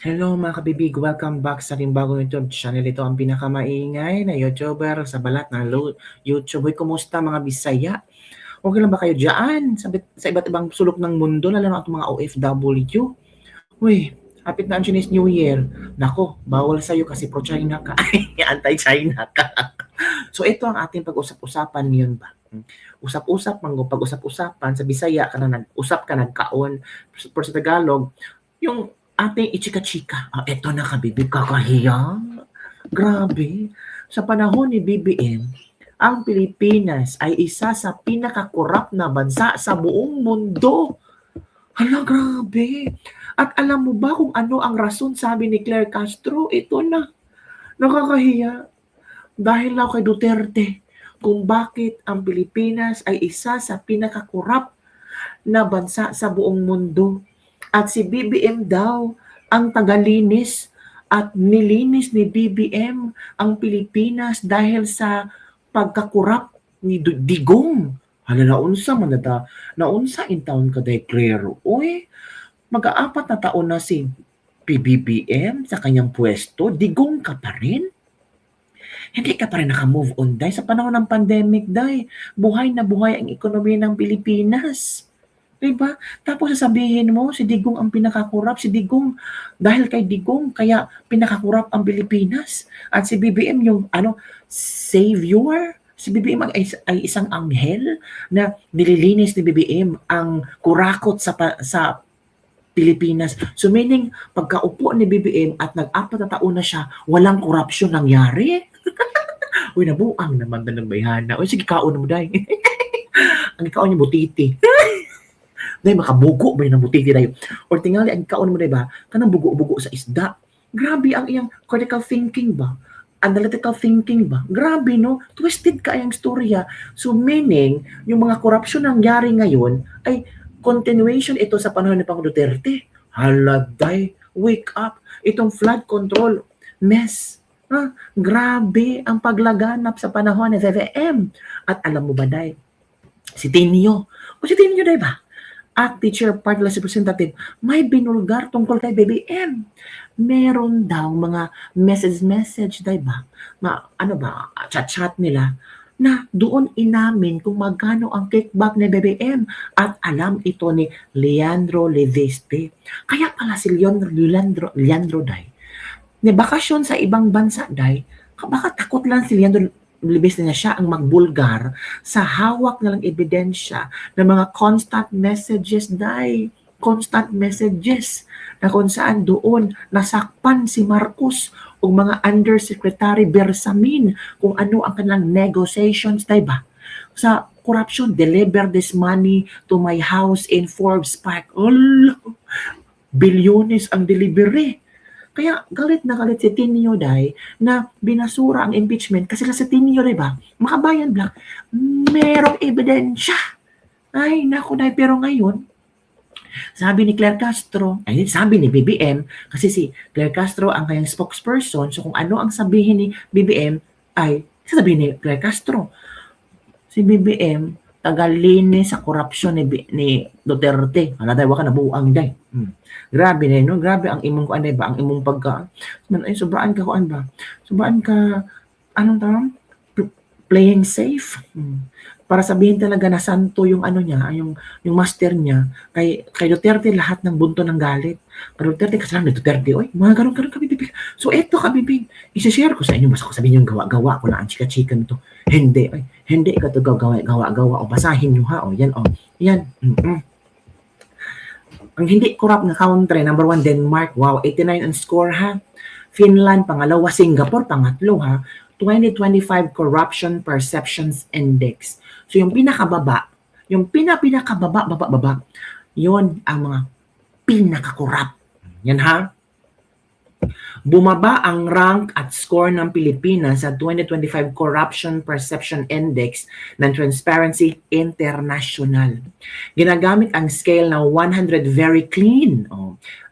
Hello mga kabibig, welcome back sa aking bagong YouTube channel. Ito ang pinakamaingay na YouTuber sa balat ng YouTube. Hoy, kumusta mga Bisaya? Okay lang ba kayo dyan sa iba't ibang sulok ng mundo, lalo na itong mga OFW? Uy, hapit na ang Chinese New Year. Nako, bawal sa'yo kasi pro-China ka. Anti-China ka. So ito ang ating pag-usap-usapan ngayon ba? Usap-usap, pag-usap-usapan sa Bisaya ka na nag-usap ka, nagkaon. Pero sa Tagalog, yung ating ichika-chika. Eto na kabibig, kakahiya. Grabe. Sa panahon ni BBM, ang Pilipinas ay isa sa pinakakorap na bansa sa buong mundo. Hala, grabe. At alam mo ba kung ano ang rason, sabi ni Claire Castro? Ito na. Nakakahiya. Dahil lang kay Duterte kung bakit ang Pilipinas ay isa sa pinakakorap na bansa sa buong mundo. At si BBM daw ang tagalinis at nilinis ni BBM ang Pilipinas dahil sa pagkakurap ni Digong. Hala, naunsa man na naunsa in taon ka deklaro. Uy, mag-aapat na taon na si PBBM sa kanyang pwesto, digong ka pa rin? Hindi ka pa rin naka-move on, day. Sa panahon ng pandemic, day, buhay na buhay ang ekonomiya ng Pilipinas. Diba? Tapos sasabihin mo, si Digong ang pinakakurap. Si Digong, dahil kay Digong, kaya pinakakurap ang Pilipinas. At si BBM yung, savior. Si BBM ay isang anghel na nililinis ni BBM ang kurakot sa Pilipinas. So meaning, pagkaupo ni BBM at nag-apat na taon na siya, walang korupsyon nangyari. Uy, nabuang naman na ng bayhana. Uy, sige, kaon mo, day. Ang kaon niya butiti. Day, makabugo ba yun ang butiti, day? Or tingali, ang kaon mo, day ba? Kanang bugo-bugo sa isda. Grabe ang iyang critical thinking ba? Analytical thinking ba? Grabe, no? Twisted ka yung storya. So meaning, yung mga korupsyon nangyari ngayon ay continuation ito sa panahon ni Pangulong Duterte. Haladay, wake up. Itong flood control, mess. Grabe ang paglaganap sa panahon ni VVM. At alam mo ba, day, si Tinio, day ba? At teacher party list representative, may binulgar tungkol kay BBM. Meron daw mga message, day ba? Chat-chat nila na doon inamin kung magkano ang kickback ni BBM at alam ito ni Leandro Leveste. Kaya pala si Leandro day, ni bakasyon sa ibang bansa day, baka takot lang si Leandro Leveste na siya ang magbulgar sa hawak na lang ebidensya ng mga constant messages day. Constant messages na kung saan doon nasakpan si Marcos o mga Undersecretary Bersamin kung ano ang kanilang negotiations, diba? Sa corruption, deliver this money to my house in Forbes Park. Bilyones ang delivery. Kaya galit na galit si Tinio day na binasura ang impeachment kasi si Tinio, diba? Makabayan black. Merong ebidensya. Ay, naku day, pero ngayon, sabi ni Claire Castro, sabi ni BBM, kasi si Claire Castro ang kanyang spokesperson, so kung ano ang sabihin ni BBM, ay sasabihin ni Claire Castro. Si BBM, tagalinis sa korupsyon ni Duterte. Daw ka nabuang day. Grabe na no? Grabe ang imong kuan ba? Ang imong pagka. Ay, sobraan ka kuan ba? Sobraan ka, anong tawag? Playing safe. Para sabihin talaga na santo yung niya, yung master niya, kay Duterte lahat ng bunto ng galit. Pero Duterte kasalanan ni Duterte, oy, mga ganun kabibig. So eto kabibig, i-share ko sa inyo, basta ko sabihin yung gawa ko na ang chika-chika nito. Hindi, oy, hindi ka to gawa, o basahin nyo ha, o yan, o, yan. Ang hindi corrupt na country, number 1, Denmark, wow, 89 ang score ha. Finland, pangalawa, Singapore, pangatlo ha. 2025 Corruption Perceptions Index. So yung pinakababa, yung pinakababa, yun ang mga pinakakorap. Yan ha. Bumaba ang rank at score ng Pilipinas sa 2025 Corruption Perception Index ng Transparency International. Ginagamit ang scale na 100 very clean.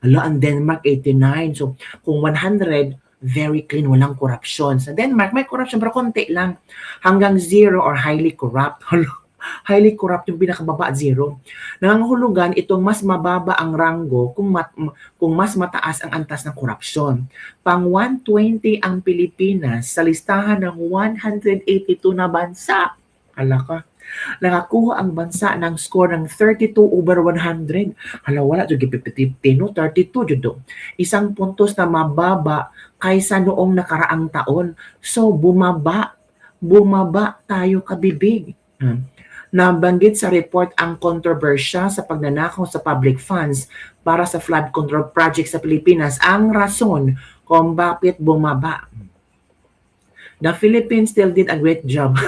Ang Denmark 89. So kung 100 very clean, walang corruption. Sa Denmark, may corruption pero konti lang. Hanggang 0 or highly corrupt. highly corrupt yung pinakababa at zero. Nangangahulugan itong mas mababa ang ranggo kung mas mataas ang antas ng korupsyon. Pang 120 ang Pilipinas sa listahan ng 182 na bansa. Hala ka. Nakakuha ang bansa ng score ng 32/100. Hala, wala jud gid 50 no, 32 jud do. Isang puntos na mababa kaysa noong nakaraang taon. So bumaba tayo kabibig. Nabanggit sa report ang kontrobersya sa pagnanakaw sa public funds para sa flood control project sa Pilipinas ang rason kung bakit bumaba. The Philippines still did a great job.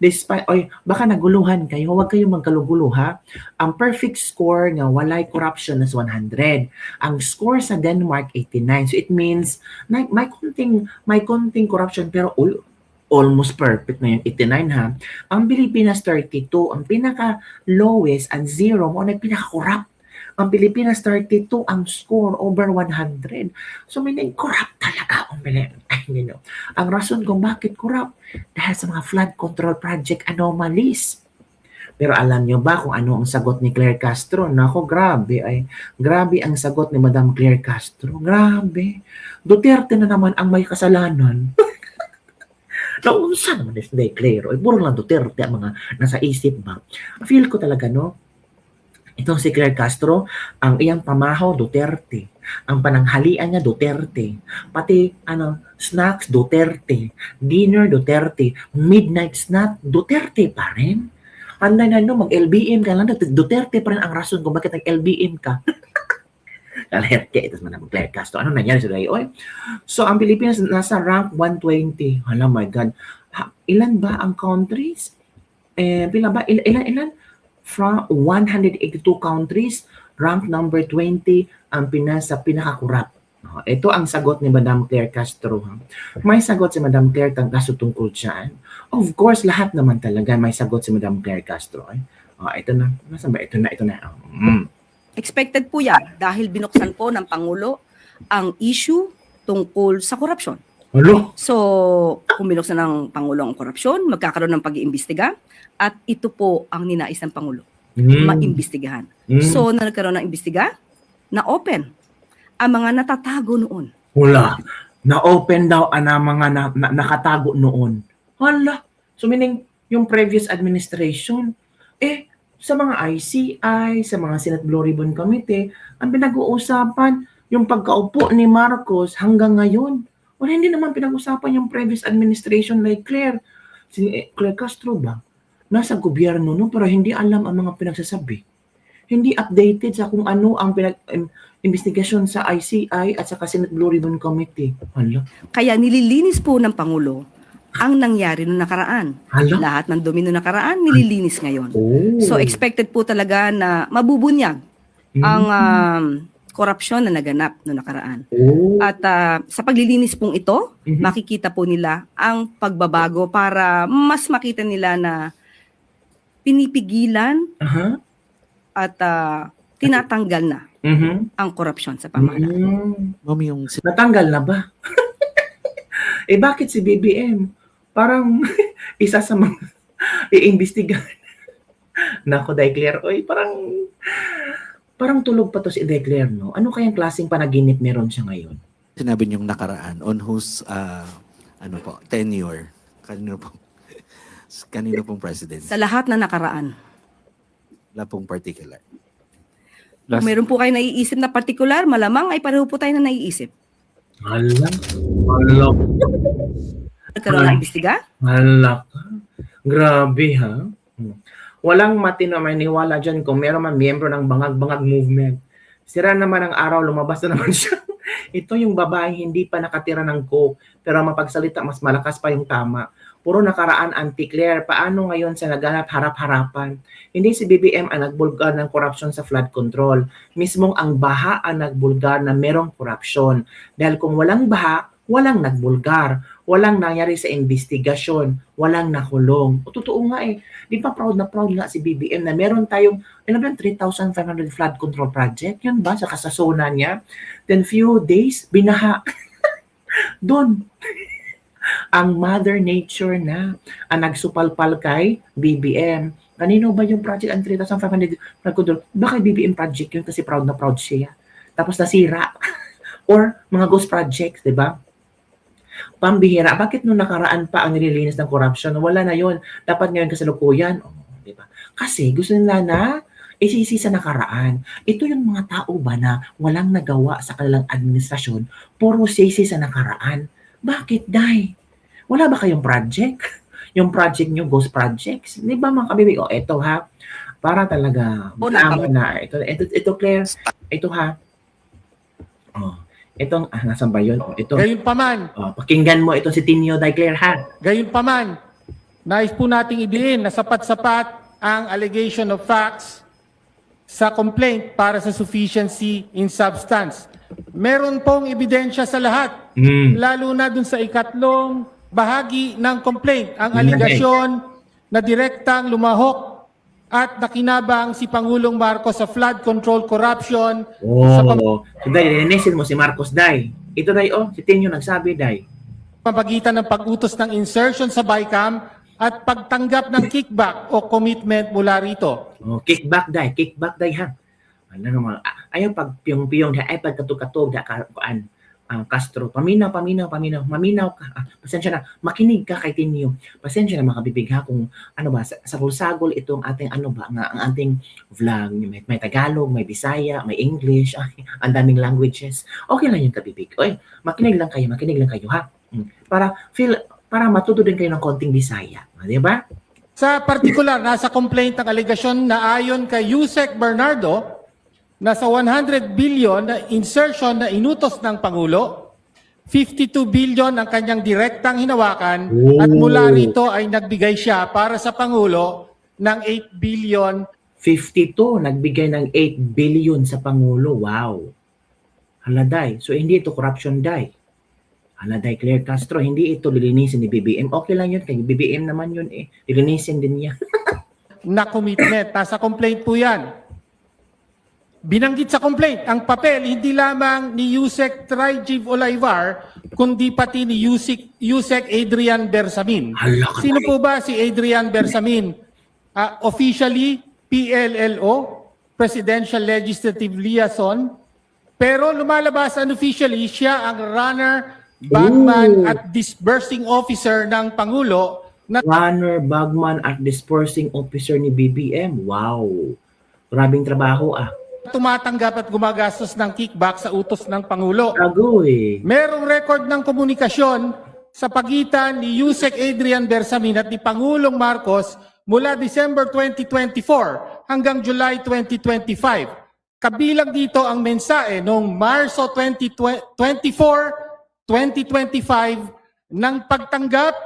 Despite, baka naguluhan kayo, huwag kayong magkalugulo ha. Ang perfect score nga walay corruption is 100. Ang score sa Denmark 89. So it means may konting corruption pero almost perfect na yung 89 ha. Ang Pilipinas 32, ang pinaka lowest at 0 mo na pinaka-corrupt. Ang Pilipinas 32 ang score over 100. So meaning corrupt talaga ang Ang rason kung bakit corrupt dahil sa mga flood control project anomalies. Pero alam nyo ba kung ano ang sagot ni Claire Castro? Nako, grabe ang sagot ni Madam Claire Castro. Grabe. Duterte na naman ang may kasalanan. Naunsa naman ni Claire. Puro lang Duterte ang mga nasa isip ba. Feel ko talaga, no? Itong si Claire Castro, ang iyang pamahaw Duterte. Ang pananghalian niya Duterte. Pati snacks Duterte. Dinner Duterte. Midnight snack Duterte pa rin. Mag-LBM ka lang. Duterte pa rin ang rason kung bakit nag-LBM ka. Kalerte, ito naman Claire Castro. Ano nangyari sa Dayoy? So, ang Pilipinas nasa rank 120. Hala, my God. Ilan ba ang countries? Pila ba? Ilan? From 182 countries, rank number 20 ang Pinas sa pinaka-corrupt. Ito ang sagot ni Madam Claire Castro. May sagot si Madam Claire kaso tungkol dyan. Of course, lahat naman talaga may sagot si Madam Claire Castro. Ito na. Nasaan ba? Ito na. Expected po yan dahil binuksan po ng Pangulo ang issue tungkol sa korupsyon. Hello? So, kung binuksan ng Pangulo ang korupsyon, magkakaroon ng pag-iimbestiga at ito po ang ninais ng Pangulo, maimbestigahan. So, nagkaroon ng imbestiga, na-open ang mga natatago noon. Wala. Na-open daw ang mga nakatago noon. Hala. So, meaning, yung previous administration, sa mga ICI, sa mga Senate Blue Ribbon Committee, ang pinag-uusapan, yung pagkaupo ni Marcos hanggang ngayon. Wala, hindi naman pinag-usapan yung previous administration like Claire. Si Claire Castro ba? Nasa gobyerno no, pero hindi alam ang mga pinagsasabi. Hindi updated sa kung ano ang investigasyon sa ICI at sa Senate Blue Ribbon Committee. Hala. Kaya nililinis po ng Pangulo ang nangyari noong nakaraan. Hala? Lahat ng dumi noong nakaraan, nililinis ngayon. So expected po talaga na mabubunyag ang korupsyon na naganap noong nakaraan. At sa paglilinis pong ito, makikita po nila ang pagbabago para mas makita nila na pinipigilan at tinatanggal na ang korupsyon sa pamahalaan. Natanggal na ba? Bakit si BBM? Parang isa sa mga iimbestigahan. Nako, Claire, parang tulog pa to si Claire, no? Ano kayang klaseng panaginip meron siya ngayon? Sinabi niyong nakaraan on whose tenure, kanino pong president? Sa lahat na nakaraan. Wala pong particular. Kung meron po kayo naiisip na particular, malamang ay pareho po tayo na naiisip. Hala. Nagkaroon ng imbestiga? Hala ka. Grabe ha. Walang matino may niwala dyan kung meron man miyembro ng bangag-bangag movement. Sira naman ang araw, lumabas na naman siya. Ito yung babae hindi pa nakatira ng coke, pero mapagsalita mas malakas pa yung tama. Puro nakaraan anti-Claire, paano ngayon sa naganap harap-harapan? Hindi si BBM ang nagbulgar ng korupsyon sa flood control. Mismong ang baha ang nagbulgar na merong korupsyon. Dahil kung walang baha, walang nagbulgar. Walang nangyari sa investigasyon. Walang nakulong. Totoo nga Di pa proud nga si BBM na meron tayong 3,500 flood control project. Yan ba sa kasasona niya? Then few days, binaha. Doon. Ang Mother Nature na ang nagsupalpal kay BBM. Kanino ba yung project ang 3,500 nagkudol? Baka BBM project yun kasi proud na proud siya. Tapos nasira. Or mga ghost projects, di ba? Pambihira. Bakit nung nakaraan pa ang nililinis ng corruption? Wala na yon. Dapat ngayon kasalukuyan. Oh, di ba? Kasi gusto nila na isisi sa nakaraan. Ito yung mga tao ba na walang nagawa sa kanilang administrasyon, puro sisi sa nakaraan. Bakit, Day? Wala ba kayong project? Yung project nyo, ghost projects? Di ba mga kabibig? O, eto ha. Para talaga, tama na. Ito, Claire. Ito ha. Oh, itong, nasan ba yun? Ito. Gayunpaman, Pakinggan mo ito si Tinio Day, Claire ha. gayunpaman, nais po nating idiin na sapat-sapat ang allegation of facts sa complaint para sa sufficiency in substance. Meron pong ebidensya sa lahat, lalo na dun sa ikatlong bahagi ng complaint, ang aligasyon na direktang lumahok at nakinabang si Pangulong Marcos sa flood control corruption. So, Day, nilinisin mo si Marcos, Day. Ito, Day, si Tinio nagsabi, Day. Pamagitan ng pag-utos ng insertion sa BICAM at pagtanggap ng kickback o commitment mula rito. Kickback, Day, ha. Ano naman, ayaw pag piyong-piyong, ay pagkatog-katog, Castro, paminaw ka. Pasensya na, makinig ka kay Tinio. Pasensya na makabibig ha kung ano ba, sagol-sagol itong ating ang ating vlog. May Tagalog, may Bisaya, may English, ang daming languages. Okay lang yung kabibig. Oy, makinig lang kayo ha. Para matuto din kayo ng konting Bisaya. Di ba? Sa partikular, nasa complaint ng aligasyon na ayon kay Yusek Bernardo, nasa 100 billion na insertion na inutos ng Pangulo, 52 billion ang kanyang direktang hinawakan at mula rito ay nagbigay siya para sa Pangulo ng 8 billion. 52, nagbigay ng 8 billion sa Pangulo. Wow. Hala, Day. So, hindi ito corruption, Day. Hala, Day, Claire Castro, hindi ito lilinisin ni BBM. Okay lang yun, kay BBM naman yun eh. Lilinisin din niya. Na commitment. Nasa complaint po yan. Binanggit sa complaint, ang papel hindi lamang ni Yusek Trajiv Olaivar, kundi pati ni Yusek Adrian Bersamin. Hala, Sino po ba si Adrian Bersamin? Officially, PLLO, Presidential Legislative Liaison, pero lumalabas unofficially, siya ang runner, bagman at disbursing officer ng Pangulo na Runner, bagman at dispersing officer ni BBM. Wow. Grabing trabaho tumatanggap at gumagastos ng kickback sa utos ng Pangulo. Tago eh. Merong record ng komunikasyon sa pagitan ni Yusek Adrian Bersamin at ni Pangulong Marcos mula December 2024 hanggang July 2025. Kabilang dito ang mensahe noong Marso 2025 ng pagtanggap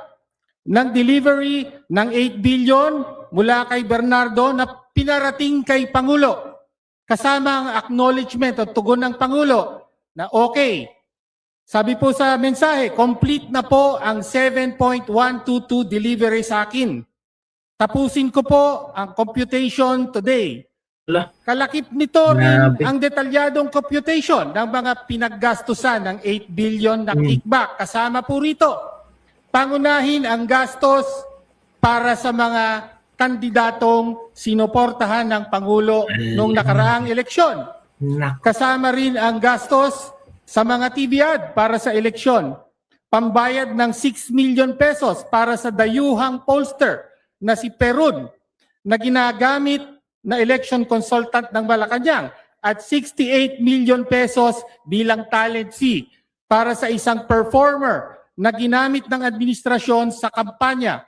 ng delivery ng 8 billion mula kay Bernardo na pinarating kay Pangulo. Kasama ang acknowledgement o tugon ng Pangulo na okay. Sabi po sa mensahe, complete na po ang 7.122 delivery sa akin. Tapusin ko po ang computation today. Kalakip nito rin ang detalyadong computation ng mga pinaggastusan ng 8 billion na kickback. Kasama po rito, pangunahin ang gastos para sa mga kandidatong sinuportahan ng Pangulo noong nakaraang eleksyon. Kasama rin ang gastos sa mga TV ad para sa eleksyon. Pambayad ng 6 million pesos para sa dayuhang pollster na si Perun na ginagamit na election consultant ng Malacanang at 68 million pesos bilang talent fee para sa isang performer na ginamit ng administrasyon sa kampanya.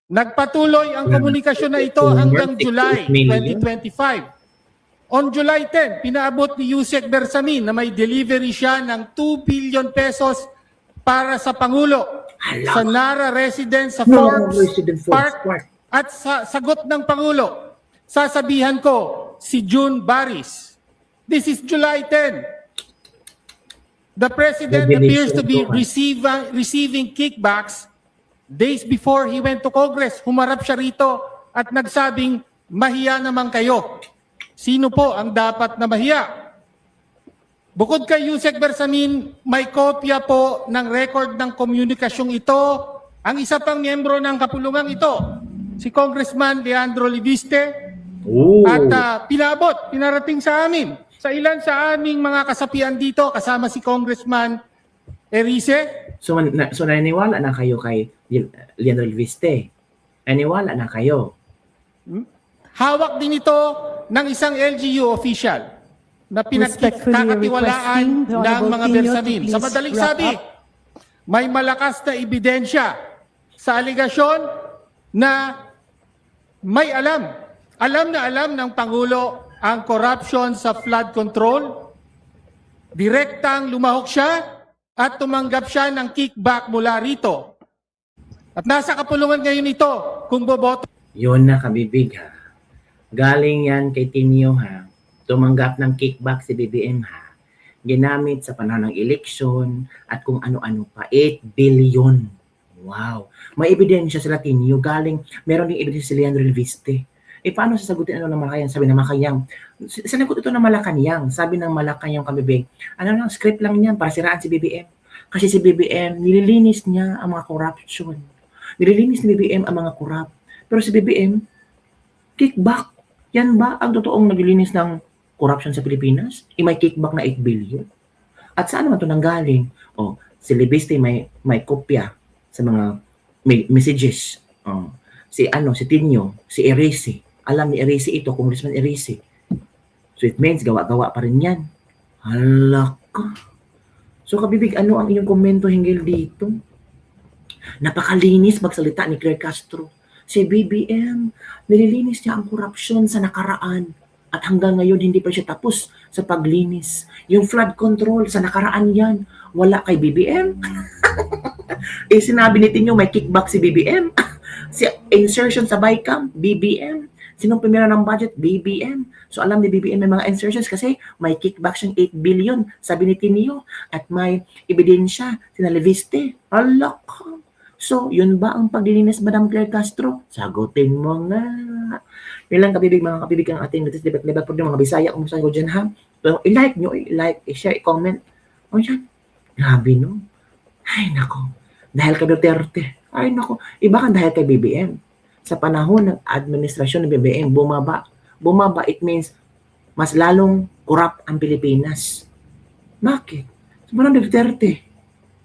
Nagpatuloy ang komunikasyon na ito hanggang July 2025. On July 10, pinaabot ni Yusek Bersamin na may delivery siya ng 2 billion pesos para sa Pangulo sa Nara Residence sa Forbes Park at sa sagot ng Pangulo. Sasabihan ko si June Baris. This is July 10. The President appears to be receiving kickbacks days before he went to Congress. Humarap siya rito at nagsabing, mahiya naman kayo. Sino po ang dapat na mahiya? bukod kay Yusek Bersamin, may kopya po ng record ng komunikasyong ito ang isa pang miyembro ng kapulungang ito, si Congressman Leandro Liviste, at pinarating sa amin sa ilan sa aming mga kasapian dito kasama si Congressman Erice. So naniniwala na kayo kay Leandro Liviste? Naniniwala na kayo? Hawak din ito ng isang LGU official na pinagkakatiwalaan ng mga Bersamin. Sa madaling sabi, may malakas na ebidensya sa aligasyon na may alam ng Pangulo ang corruption sa flood control. Direktang lumahok siya at tumanggap siya ng kickback mula rito. At nasa kapulungan ngayon ito kung boboto. Yun na kabibig ha. Galing yan kay Tinio ha. Tumanggap ng kickback si BBM ha. Ginamit sa panahon ng eleksyon at kung ano-ano pa. 8 billion. Wow. May ebidensya sila Tinio. Galing, meron ding ebidensya si Leandro Liviste. Paano sasagutin ng Malacanang? Sabi ng Malacanang. Sinagot ito ng Malacanang. Sabi ng Malacanang kabibig. Script lang yan para siraan si BBM. Kasi si BBM, nililinis niya ang mga corruption. Nililinis ni BBM ang mga corrupt. Pero si BBM, kickback. Yan ba ang totoong naglilinis ng corruption sa Pilipinas? May kickback na 8 billion? At saan naman ito nanggaling? Si Liviste may kopya sa mga messages. Si Tinio, si Erice. Alam ni Erice ito, Congressman Erice. So it means gawa-gawa pa rin yan. Halaka. So kabibig, ano ang inyong komento hinggil dito? Napakalinis magsalita ni Claire Castro. Si BBM, nililinis niya ang korupsyon sa nakaraan at hanggang ngayon hindi pa siya tapos sa paglinis. Yung flood control sa nakaraan yan, wala kay BBM. Sinabi ni Tinyo may kickback si BBM. Si insertion sa BICAM, BBM. Sinong pumira ng budget? BBM. So alam ni BBM may mga insertions kasi may kickback siyang 8 billion, sabi ni Tinyo. At may ebidensya, sinaliviste. Alak. So, yun ba ang paglilinis, Madam Claire Castro? Sagutin mo nga. Yun lang kabibig, mga kabibig ang ating latest debate po mga Bisaya. Kung saan ko dyan ha. So, i-like nyo, i-like, i-share, i-comment. Yan. Grabe no. Ay nako. Dahil kay Duterte. Ay nako. Iba kan dahil kay BBM. Sa panahon ng administrasyon ng BBM, bumaba. Bumaba, it means mas lalong corrupt ang Pilipinas. Bakit? So, parang Duterte.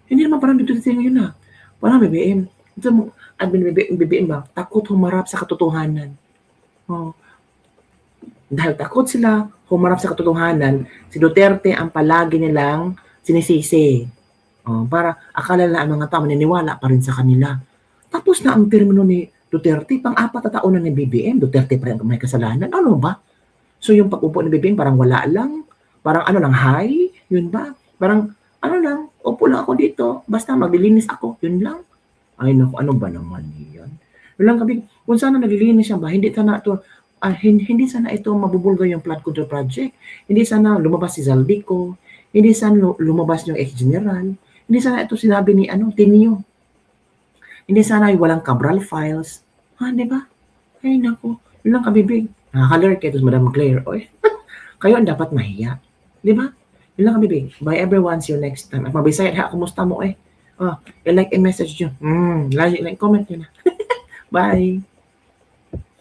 Hindi naman parang Duterte ngayon na. Parang BBM. Ito mo, BBM ba? Takot humarap sa katotohanan. Dahil takot sila humarap sa katotohanan, si Duterte ang palagi nilang sinisisi. Para akala na ang mga tao maniniwala pa rin sa kanila. Tapos na ang termino ni Duterte, pang-4 na taon na ni BBM, Duterte pa rin ang may kasalanan. Ano ba? So yung pag-upo ni BBM parang wala lang. Parang lang, hi? Yun ba? Parang lang, upo lang ako dito, basta maglilinis ako, yun lang. Ay naku, ano ba naman yan? Yun lang kabig, kung sana naglilinis siya ba, hindi sana ito mabubulga yung flood control project, hindi sana lumabas si Zaldico, hindi sana lumabas yung ex-general, hindi sana ito sinabi ni Tinio, hindi sana walang Cabral files, di ba? Ay naku, yun lang kabibig, nakaka-alert kayo, Madam Claire, kayo ang dapat mahiya, di ba? Yun lang kami, bye everyone, see you next time. At mabisaya, kumusta mo i-like and message nyo. Like, comment nyo na. Bye!